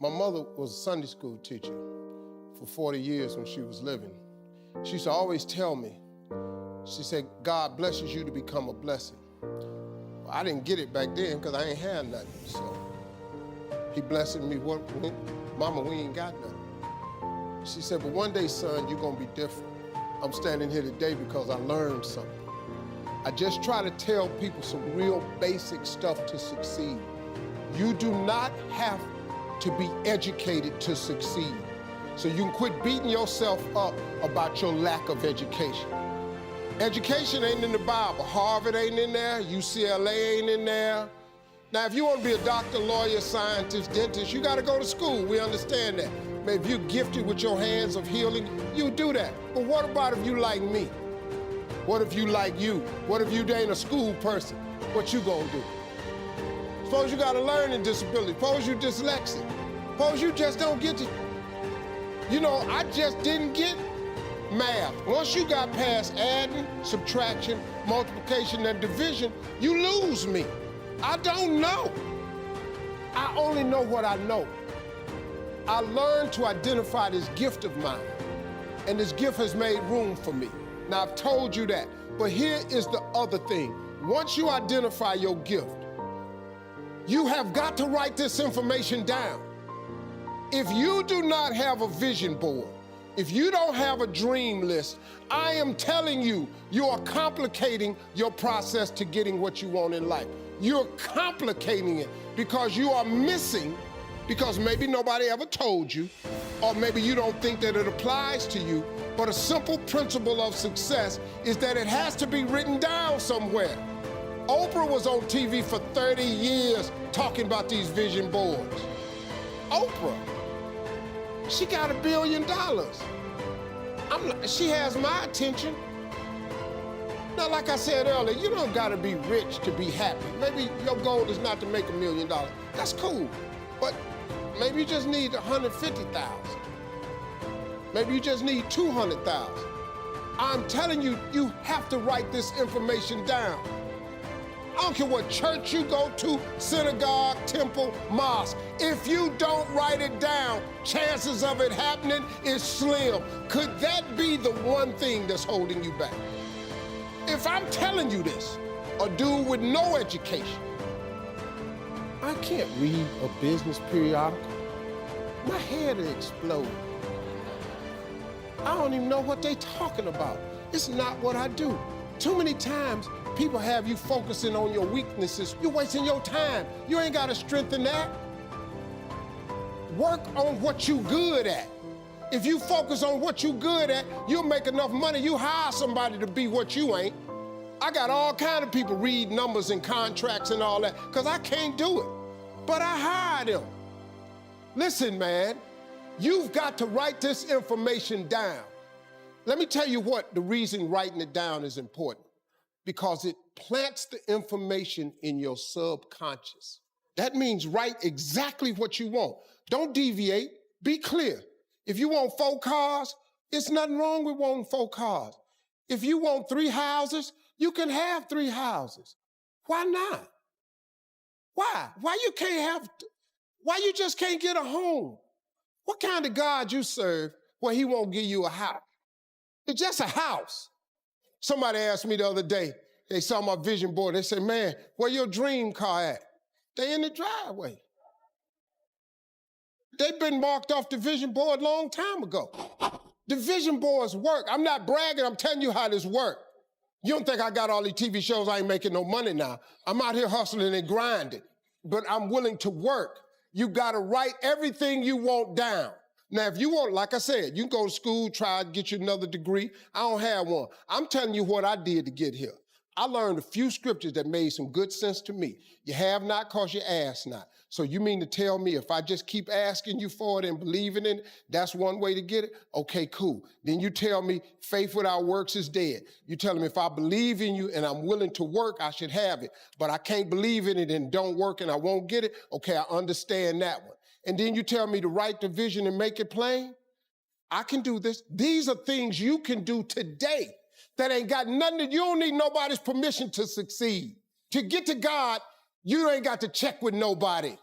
My mother was a Sunday school teacher for 40 years when she was living. She used to always tell me, she said, God blesses you to become a blessing. Well, I didn't get it back then because I ain't had nothing. So he blessed me, Mama, we ain't got nothing. She said, but one day, son, you're gonna be different. I'm standing here today because I learned something. I just try to tell people some real basic stuff to succeed. You do not have to be educated to succeed. So you can quit beating yourself up about your lack of education. Education ain't in the Bible. Harvard ain't in there, UCLA ain't in there. Now, if you want to be a doctor, lawyer, scientist, dentist, you got to go to school. We understand that. Maybe if you're gifted with your hands of healing, you do that. But what about if you like me? What if you like you? What if you ain't a school person? What you gonna do? Suppose you got a learning disability. Suppose you dyslexic. Suppose you just don't get it. You know, I just didn't get math. Once you got past adding, subtraction, multiplication, and division, you lose me. I don't know. I only know what I know. I learned to identify this gift of mine, and this gift has made room for me. Now, I've told you that, but here is the other thing. Once you identify your gift, you have got to write this information down. If you do not have a vision board, if you don't have a dream list, I am telling you, you are complicating your process to getting what you want in life. You're complicating it because you are missing, because maybe nobody ever told you, or maybe you don't think that it applies to you, but a simple principle of success is that it has to be written down somewhere. Oprah was on TV for 30 years talking about these vision boards. Oprah, she got $1 billion. She has my attention. Now, like I said earlier, you don't gotta be rich to be happy. Maybe your goal is not to make $1 million. That's cool, but maybe you just need 150,000. Maybe you just need 200,000. I'm telling you, you have to write this information down. I don't care what church you go to, synagogue, temple, mosque. If you don't write it down, chances of it happening is slim. Could that be the one thing that's holding you back? If I'm telling you this, a dude with no education, I can't read a business periodical. My head will explode. I don't even know what they're talking about. It's not what I do. Too many times, people have you focusing on your weaknesses. You're wasting your time. You ain't gotta strengthen that. Work on what you good at. If you focus on what you good at, you'll make enough money, you hire somebody to be what you ain't. I got all kind of people read numbers and contracts and all that, because I can't do it. But I hire them. Listen, man, you've got to write this information down. Let me tell you what the reason writing it down is important. Because it plants the information in your subconscious. That means write exactly what you want. Don't deviate, be clear. If you want 4 cars, it's nothing wrong with wanting 4 cars. If you want 3 houses, you can have 3 houses. Why not? Why? Why you just can't get a home? What kind of God you serve where he won't give you a house? It's just a house. Somebody asked me the other day, they saw my vision board, they said, man, where your dream car at? They in the driveway. They've been marked off the vision board a long time ago. The vision boards work. I'm not bragging, I'm telling you how this works. You don't think I got all these TV shows, I ain't making no money now. I'm out here hustling and grinding, but I'm willing to work. You gotta write everything you want down. Now, if you want, like I said, you can go to school, try to get you another degree. I don't have one. I'm telling you what I did to get here. I learned a few scriptures that made some good sense to me. You have not because you ask not. So you mean to tell me if I just keep asking you for it and believing in it, that's one way to get it? Okay, cool. Then you tell me faith without works is dead. You tell me if I believe in you and I'm willing to work, I should have it. But I can't believe in it and don't work and I won't get it. Okay, I understand that one. And then you tell me to write the vision and make it plain? I can do this. These are things you can do today that ain't got nothing, you don't need nobody's permission to succeed. To get to God, you ain't got to check with nobody.